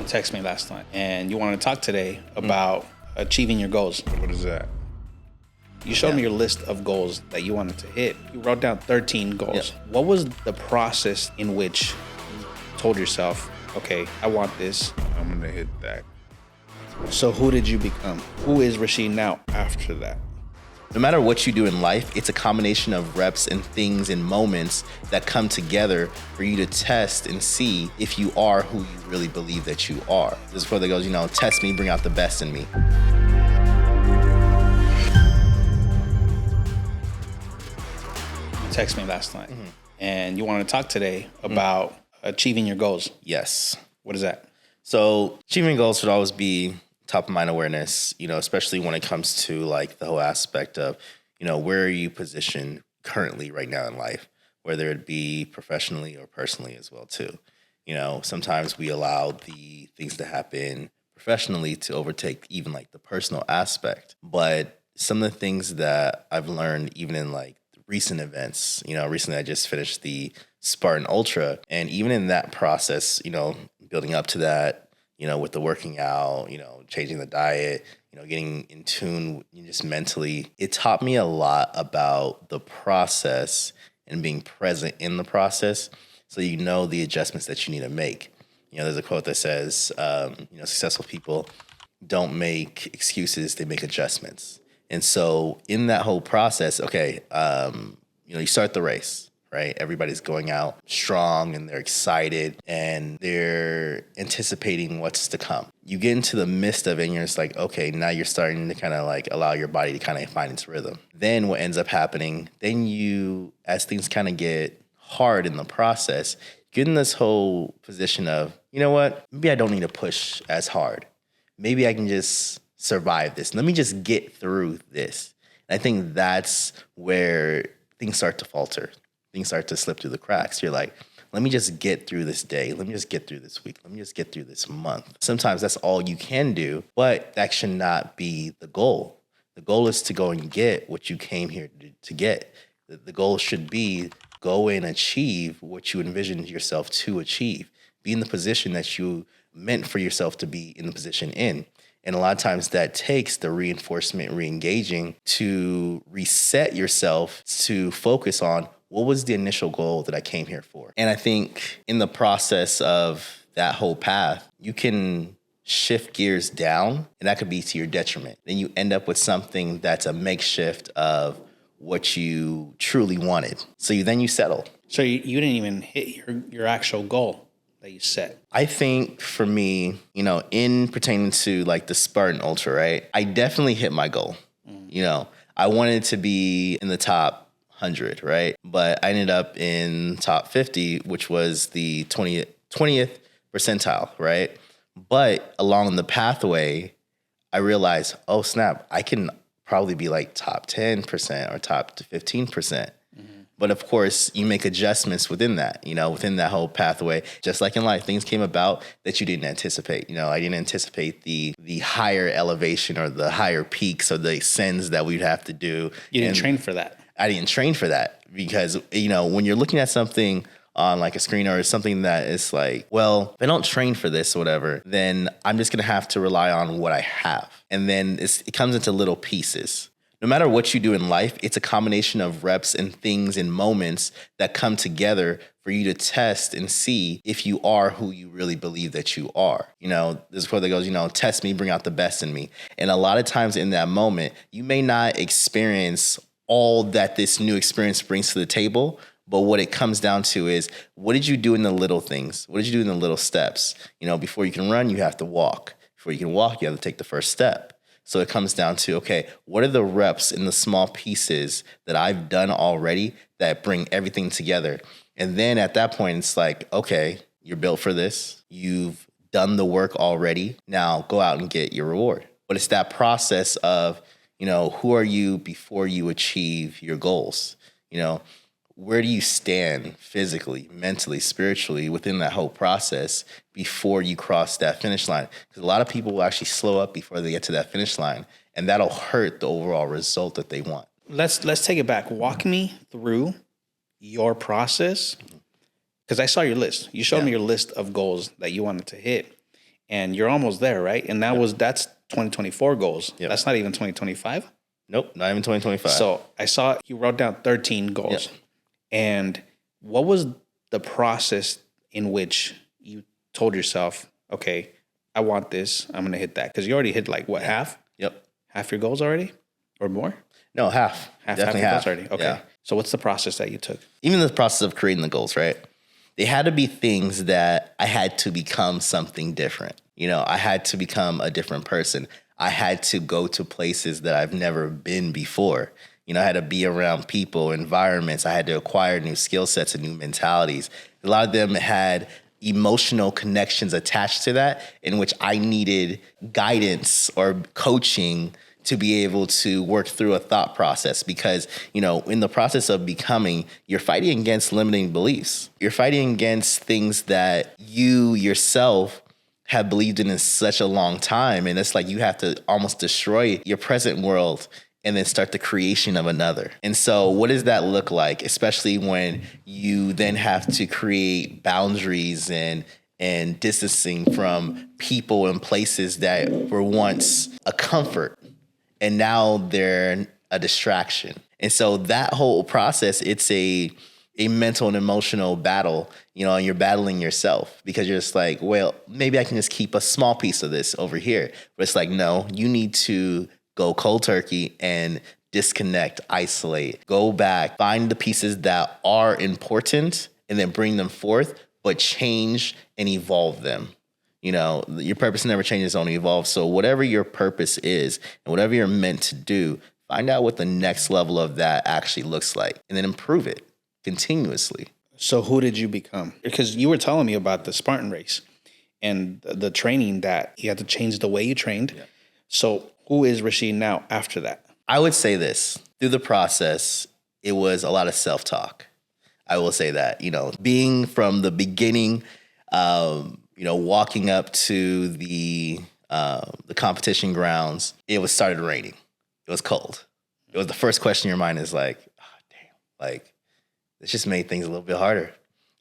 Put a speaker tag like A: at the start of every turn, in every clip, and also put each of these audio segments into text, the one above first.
A: Text me last night, and you want to talk today about achieving your goals.
B: What is that?
A: You showed me your list of goals that you wanted to hit. You wrote down 13 goals.
B: Yeah.
A: What was the process in which you told yourself, okay, I want this?
B: I'm gonna hit that.
A: So who did you become? Who is Rasheed now after that?
C: No matter what you do in life, it's a combination of reps and things and moments that come together for you to test and see if you are who you really believe that you are. This is where that goes, test me, bring out the best in me.
A: You texted me last night, and you want to talk today about achieving your goals.
C: Yes.
A: What is that?
C: So achieving goals should always be top of mind awareness, especially when it comes to like the whole aspect of, where are you positioned currently right now in life, whether it be professionally or personally as well too. Sometimes we allow the things to happen professionally to overtake even like the personal aspect. But some of the things that I've learned even in like recent events, recently I just finished the Spartan Ultra, and even in that process, building up to that, with the working out, changing the diet, getting in tune just mentally, it taught me a lot about the process and being present in the process. So, the adjustments that you need to make. There's a quote that says, successful people don't make excuses, they make adjustments. And so in that whole process, you start the race. Right? Everybody's going out strong and they're excited and they're anticipating what's to come. You get into the midst of it and you're just like, okay, now you're starting to kind of like allow your body to kind of find its rhythm. Then what ends up happening, as things kind of get hard in the process, get in this whole position of, you know what, maybe I don't need to push as hard. Maybe I can just survive this. Let me just get through this. And I think that's where things start to falter. Things start to slip through the cracks. You're like, let me just get through this day. Let me just get through this week. Let me just get through this month. Sometimes that's all you can do, but that should not be the goal. The goal is to go and get what you came here to get. The goal should be go and achieve what you envisioned yourself to achieve. Be in the position that you meant for yourself to be in the position in. And a lot of times that takes the reinforcement, re-engaging to reset yourself to focus on what was the initial goal that I came here for? And I think in the process of that whole path, you can shift gears down, and that could be to your detriment. Then you end up with something that's a makeshift of what you truly wanted. So you settle.
A: So you didn't even hit your actual goal that you set.
C: I think for me, in pertaining to like the Spartan Ultra, right? I definitely hit my goal. I wanted to be in the top 100, right? But I ended up in top 50, which was the 20th percentile, right? But along the pathway, I realized, oh snap, I can probably be like top 10% or top 15%. But of course, you make adjustments within that, within that whole pathway. Just like in life, things came about that you didn't anticipate. I didn't anticipate the higher elevation or the higher peaks or the ascends that we'd have to do.
A: You didn't train for that.
C: I didn't train for that because, when you're looking at something on like a screen or something that is like, well, if I don't train for this or whatever, then I'm just going to have to rely on what I have. And then it comes into little pieces. No matter what you do in life, it's a combination of reps and things and moments that come together for you to test and see if you are who you really believe that you are. This is where that goes, test me, bring out the best in me. And a lot of times in that moment, you may not experience all that this new experience brings to the table. But what it comes down to is, what did you do in the little things? What did you do in the little steps? Before you can run, you have to walk. Before you can walk, you have to take the first step. So it comes down to, okay, what are the reps in the small pieces that I've done already that bring everything together? And then at that point, it's like, okay, you're built for this. You've done the work already. Now go out and get your reward. But it's that process of, who are you before you achieve your goals? Where do you stand physically, mentally, spiritually within that whole process before you cross that finish line? Because a lot of people will actually slow up before they get to that finish line, and that'll hurt the overall result that they want.
A: Let's take it back. Walk me through your process, because I saw your list. You showed me your list of goals that you wanted to hit. and you're almost there, right? And that's 2024 goals.
C: Yep.
A: That's not even 2025.
C: Nope, not even 2025.
A: So I saw you wrote down 13 goals.
C: Yep.
A: And what was the process in which you told yourself, okay, I want this, I'm going to hit that? Because you already hit like what, half?
C: Yep.
A: Half your goals already or more?
C: No, half. Definitely
A: your
C: half.
A: goals already. Okay.
C: Yeah.
A: So what's the process that you took?
C: Even the process of creating the goals, right? They had to be things that I had to become something different. I had to become a different person. I had to go to places that I've never been before. I had to be around people, environments. I had to acquire new skill sets and new mentalities. A lot of them had emotional connections attached to that, in which I needed guidance or coaching to be able to work through a thought process. Because, in the process of becoming, you're fighting against limiting beliefs. You're fighting against things that you yourself have believed in such a long time. And it's like you have to almost destroy your present world and then start the creation of another. And so what does that look like, especially when you then have to create boundaries and distancing from people and places that were once a comfort and now they're a distraction. And so that whole process, it's a mental and emotional battle, and you're battling yourself because you're just like, well, maybe I can just keep a small piece of this over here. But it's like, no, you need to go cold turkey and disconnect, isolate, go back, find the pieces that are important and then bring them forth, but change and evolve them. Your purpose never changes, only evolves. So whatever your purpose is and whatever you're meant to do, find out what the next level of that actually looks like and then improve it continuously.
A: So who did you become? Because you were telling me about the Spartan race and the training that you had to change the way you trained. Yeah. So who is Rasheed now after that?
C: I would say this. Through the process, it was a lot of self-talk. I will say that, being from the beginning, walking up to the competition grounds, it started raining. It was cold. It was the first question in your mind is like, oh, damn, like, this just made things a little bit harder.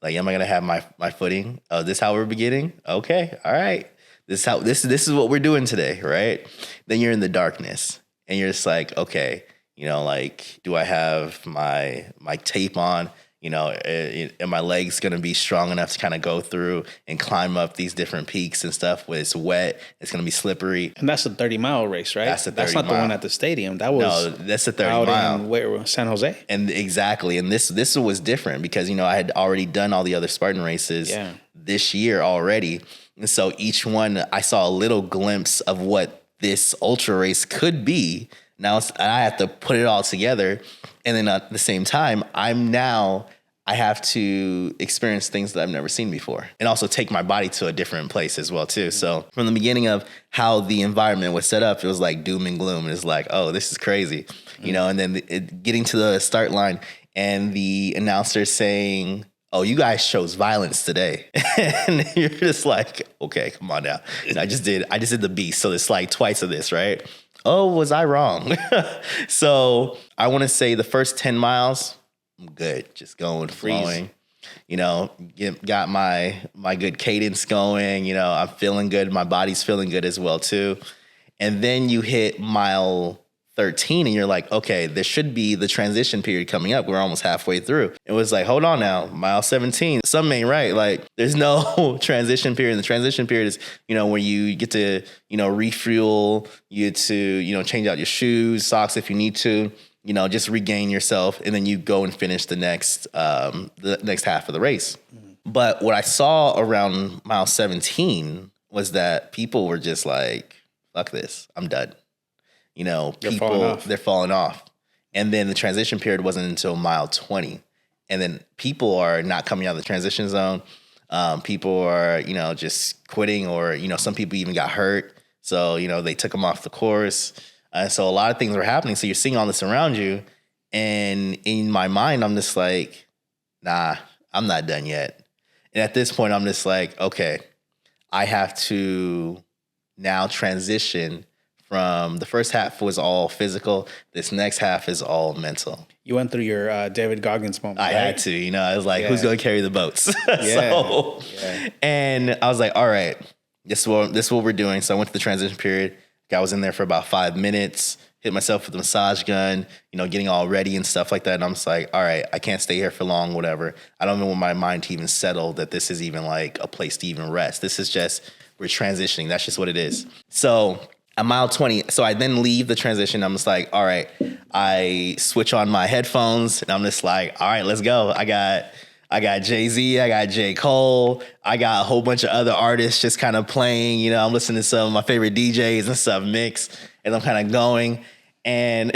C: Like, am I going to have my footing? Oh, this how we're beginning? Okay. All right. This is what we're doing today, right? Then you're in the darkness and you're just like, okay, like, do I have my tape on? Are my legs going to be strong enough to kind of go through and climb up these different peaks and stuff where it's wet, it's going to be slippery.
A: And that's a 30-mile race, right?
C: That's
A: not the one at the stadium. That was
C: no, that's a 30-mile.
A: Where, San Jose?
C: And exactly. And this was different because, I had already done all the other Spartan races this year already. And so each one, I saw a little glimpse of what this ultra race could be. Now I have to put it all together. And then at the same time, I have to experience things that I've never seen before and also take my body to a different place as well, too. So from the beginning of how the environment was set up, it was like doom and gloom. It's like, oh, this is crazy, and then getting to the start line and the announcer saying, oh, you guys chose violence today. And you're just like, okay, come on now. And I just did the beast. So it's like twice of this, right? Oh, was I wrong? So I want to say the first 10 miles, I'm good. Just going, flowing, got my good cadence going, I'm feeling good. My body's feeling good as well too. And then you hit mile 13 and you're like, okay, there should be the transition period coming up. We're almost halfway through. It was like, hold on now, mile 17, something ain't right. Like there's no transition period. The transition period is, when you get to, refuel, you get to, change out your shoes, socks if you need to, just regain yourself. And then you go and finish the next half of the race. Mm-hmm. But what I saw around mile 17 was that people were just like, fuck this, I'm done. They're falling off. And then the transition period wasn't until mile 20. And then people are not coming out of the transition zone. People are, just quitting or, some people even got hurt. So, they took them off the course. So a lot of things were happening. So you're seeing all this around you. And in my mind, I'm just like, nah, I'm not done yet. And at this point, I'm just like, okay, I have to now transition from the first half was all physical. This next half is all mental.
A: You went through your David Goggins moment.
C: I had to, I was like, who's going to carry the boats? And I was like, all right, this is what we're doing. So I went to the transition period. I was in there for about 5 minutes, hit myself with a massage gun, getting all ready and stuff like that. And I'm just like, all right, I can't stay here for long, whatever. I don't even want my mind to even settle that this is even like a place to even rest. This is just, we're transitioning. That's just what it is. So at mile 20, so I then leave the transition. I'm just like, all right, I switch on my headphones and I'm just like, all right, let's go. I got Jay-Z, I got J. Cole, I got a whole bunch of other artists just kind of playing. I'm listening to some of my favorite DJs and stuff mixed, and I'm kind of going. And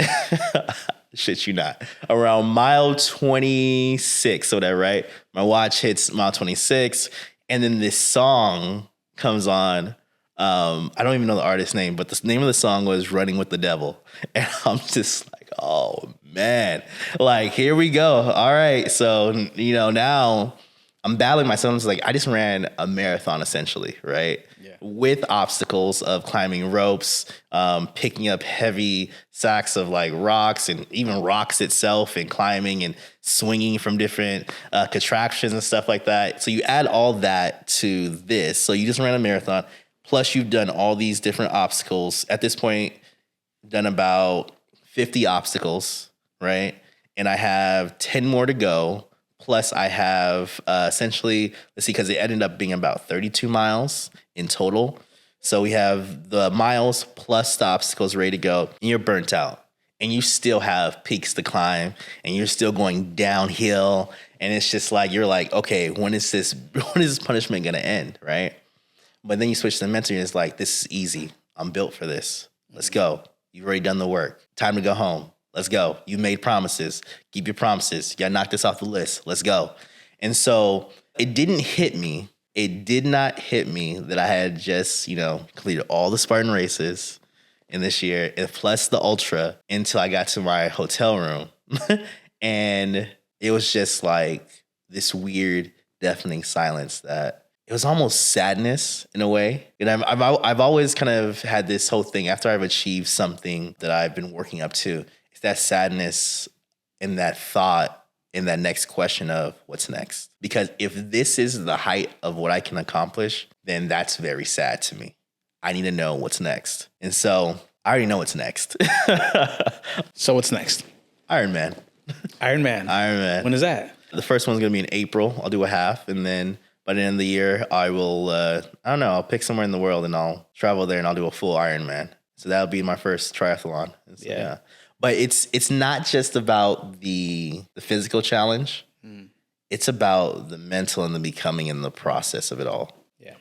C: shit you not, around mile 26, so that, right? My watch hits mile 26, and then this song comes on. I don't even know the artist's name, but the name of the song was Running with the Devil. And I'm just like, oh man, like, here we go. All right. So, now I'm battling myself. It's like, I just ran a marathon essentially, right? Yeah. With obstacles of climbing ropes, picking up heavy sacks of like rocks and even rocks itself and climbing and swinging from different contraptions and stuff like that. So you add all that to this. So you just ran a marathon. Plus, you've done all these different obstacles. At this point, done about 50 obstacles, right? And I have 10 more to go. Plus, I have essentially, let's see, because it ended up being about 32 miles in total. So we have the miles plus the obstacles ready to go, and you're burnt out. And you still have peaks to climb, and you're still going downhill. And it's just like, you're like, okay, when is this punishment going to end, right? But then you switch to the mentor, and it's like, this is easy. I'm built for this. Let's go. You've already done the work. Time to go home. Let's go. You made promises. Keep your promises. You got to knock this off the list. Let's go. And so it didn't hit me. It did not hit me that I had just, completed all the Spartan races in this year, and plus the ultra, until I got to my hotel room. And it was just like this weird, deafening silence that it was almost sadness in a way. And I've always kind of had this whole thing after I've achieved something that I've been working up to. It's that sadness and that thought and that next question of what's next. Because if this is the height of what I can accomplish, then that's very sad to me. I need to know what's next. And so I already know what's next.
A: So what's next?
C: Iron Man.
A: Iron Man.
C: Iron Man.
A: When is that?
C: The first one's going to be in April. I'll do a half, and then by the end of the year, I will, I don't know, I'll pick somewhere in the world and I'll travel there and I'll do a full Ironman. So that'll be my first triathlon. So, yeah. But it's not just about the physical challenge. It's about the mental and the becoming and the process of it all. Yeah.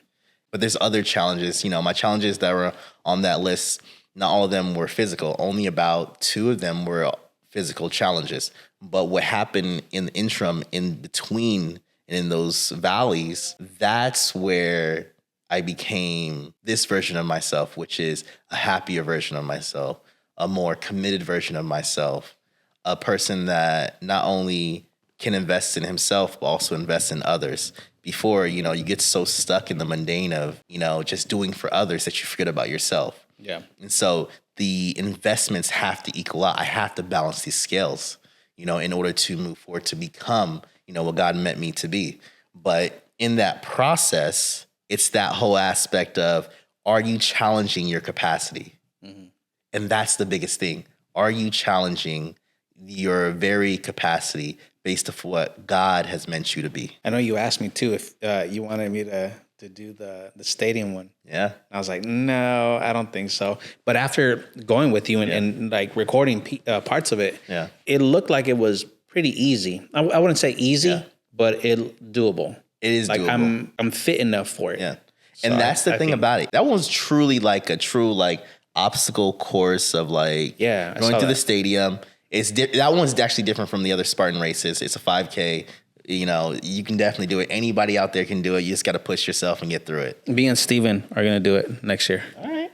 C: But there's other challenges. My challenges that were on that list, not all of them were physical. Only about 2 of them were physical challenges. But what happened in the interim, in between, and in those valleys, that's where I became this version of myself, which is a happier version of myself, a more committed version of myself, a person that not only can invest in himself, but also invest in others. Before, you get so stuck in the mundane of, just doing for others that you forget about yourself. Yeah. And so the investments have to equal out. I have to balance these scales, in order to move forward, to become what God meant me to be. But in that process, it's that whole aspect of, are you challenging your capacity? Mm-hmm. And that's the biggest thing. Are you challenging your very capacity based off what God has meant you to be?
A: I know you asked me too if you wanted me to do the stadium one. Yeah. I was like, no, I don't think so. But after going with you and like recording parts of it, it looked like it was pretty easy. I wouldn't say easy, but it doable.
C: It is
A: like
C: doable.
A: I'm fit enough for it.
C: Yeah. And so that's the thing about it. That one's truly like a true like obstacle course of like going through the stadium. That one's actually different from the other Spartan races. It's a 5K. You can definitely do it. Anybody out there can do it. You just got to push yourself and get through it.
A: Me and Steven are going to do it next year. All right.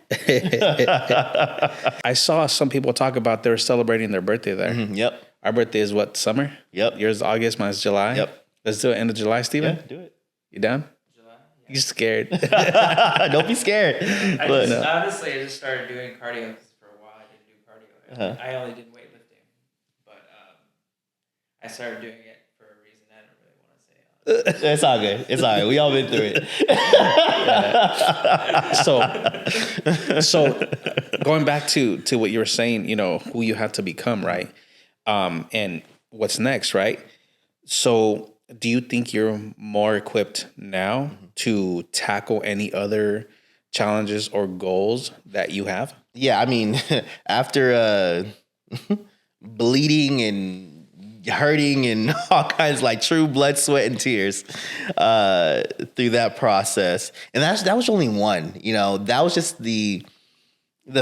A: I saw some people talk about they were celebrating their birthday there. Mm-hmm. Yep. Our birthday is what, summer? Yep. Yours is August, mine's July. Yep. Let's do it end of July, Steven. Yeah, do it. You down? July. Yeah. You scared?
C: Don't be scared.
B: Honestly, I just started doing cardio for a while. I didn't do cardio. I only did weightlifting, but I started doing it for a reason I don't really want to say.
C: It's all good. It's all right. We all been through it.
A: So going back to what you were saying, who you have to become, right? And what's next, right? So do you think you're more equipped now to tackle any other challenges or goals that you have?
C: Yeah, I mean, after bleeding and hurting and all kinds, like true blood, sweat, and tears through that process, and that was only one. That was just the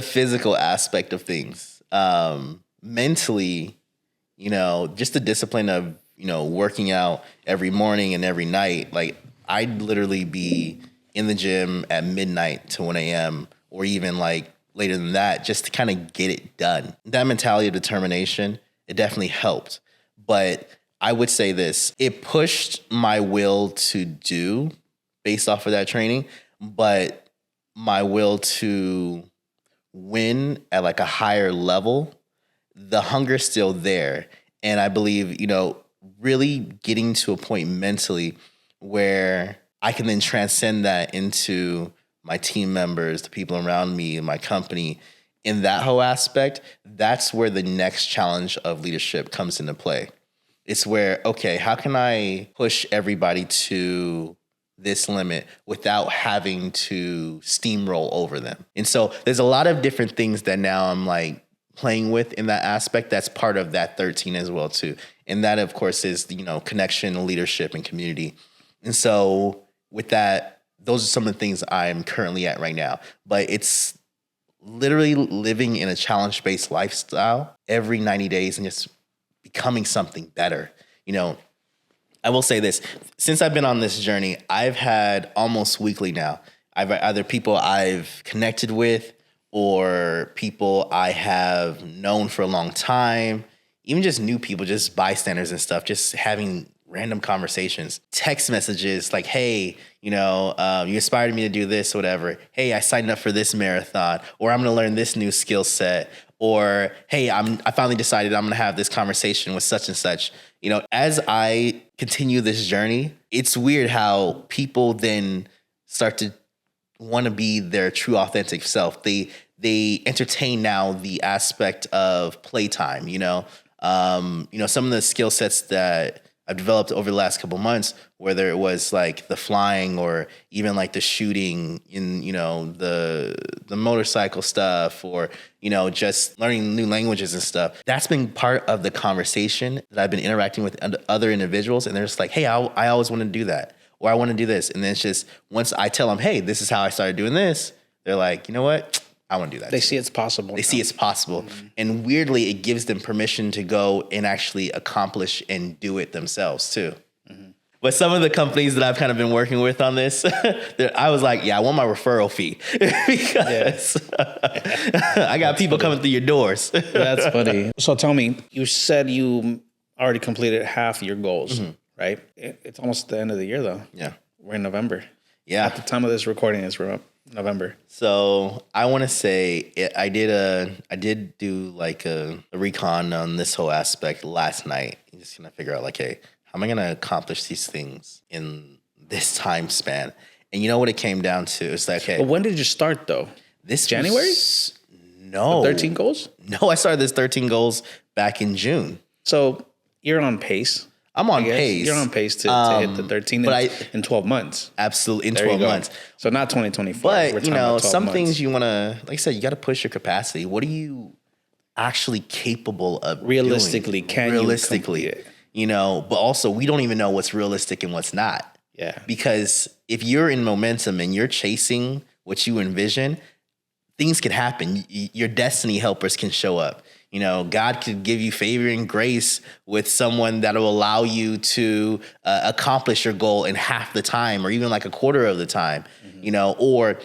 C: physical aspect of things. Mentally, just the discipline of working out every morning and every night. Like I'd literally be in the gym at midnight to 1 a.m. or even like later than that, just to kind of get it done. That mentality of determination, it definitely helped. But I would say this, it pushed my will to do based off of that training, but my will to win at like a higher level, the hunger's still there. And I believe, really getting to a point mentally where I can then transcend that into my team members, the people around me, my company, in that whole aspect, that's where the next challenge of leadership comes into play. It's where, okay, how can I push everybody to this limit without having to steamroll over them? And so there's a lot of different things that now I'm like playing with in that aspect. That's part of that 13 as well too. And that of course is, connection, leadership, and community. And so with that, those are some of the things I'm currently at right now. But it's literally living in a challenge-based lifestyle every 90 days and just becoming something better. I will say this, since I've been on this journey, I've had almost weekly now, I've either people I've connected with or people I have known for a long time, even just new people, just bystanders and stuff, just having random conversations, text messages like, hey, you inspired me to do this, whatever. Hey, I signed up for this marathon, or I'm going to learn this new skill set, or hey, I finally decided I'm going to have this conversation with such and such. As I continue this journey, it's weird how people then start to want to be their true authentic self. They entertain now the aspect of playtime, some of the skill sets that I've developed over the last couple months, whether it was like the flying or even like the shooting in, the motorcycle stuff, or, just learning new languages and stuff. That's been part of the conversation that I've been interacting with other individuals. And they're just like, hey, I always want to do that, or I want to do this. And then it's just, once I tell them, hey, this is how I started doing this, they're like, you know what? I want to do that.
A: They see it's possible.
C: They see it's possible. Mm-hmm. And weirdly, it gives them permission to go and actually accomplish and do it themselves too. Mm-hmm. But some of the companies that I've kind of been working with on this, I was like, I want my referral fee because I got people coming through your doors.
A: That's funny. So tell me, you said you already completed half your goals, right? It's almost the end of the year though.
C: Yeah.
A: We're in November.
C: Yeah.
A: At the time of this recording is November.
C: So I want to say I did do like a recon on this whole aspect last night. Just gonna figure out like, hey, how am I gonna accomplish these things in this time span? And you know what it came down to? It's like, okay.
A: But when did you start though?
C: This
A: January?
C: No.
A: The 13 goals?
C: No, I started this 13 goals back in June.
A: So you're on pace.
C: I'm on pace.
A: You're on pace to hit the 13 in 12 months.
C: Absolutely, in 12 months.
A: So not 2024.
C: But, some things you want to, like I said, you got to push your capacity. What are you actually capable of
A: realistically
C: doing?
A: Can
C: realistically,
A: you complete it?
C: But also we don't even know what's realistic and what's not.
A: Yeah.
C: Because if you're in momentum and you're chasing what you envision, things can happen. Your destiny helpers can show up. God could give you favor and grace with someone that will allow you to accomplish your goal in half the time or even like a quarter of the time, or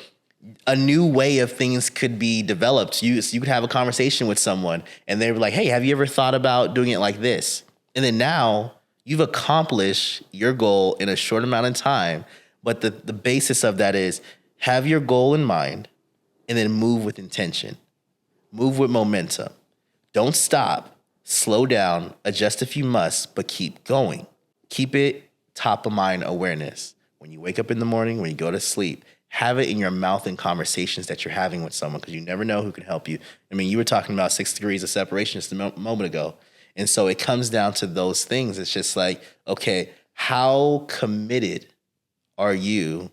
C: a new way of things could be developed. You could have a conversation with someone and they were like, hey, have you ever thought about doing it like this? And then now you've accomplished your goal in a short amount of time. But the basis of that is have your goal in mind and then move with intention, move with momentum. Don't stop, slow down, adjust if you must, but keep going. Keep it top of mind awareness. When you wake up in the morning, when you go to sleep, have it in your mouth in conversations that you're having with someone, because you never know who can help you. I mean, you were talking about 6 degrees of separation just a moment ago. And so it comes down to those things. It's just like, okay, how committed are you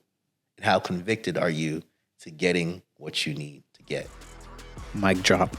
C: and how convicted are you to getting what you need to get?
A: Mic drop.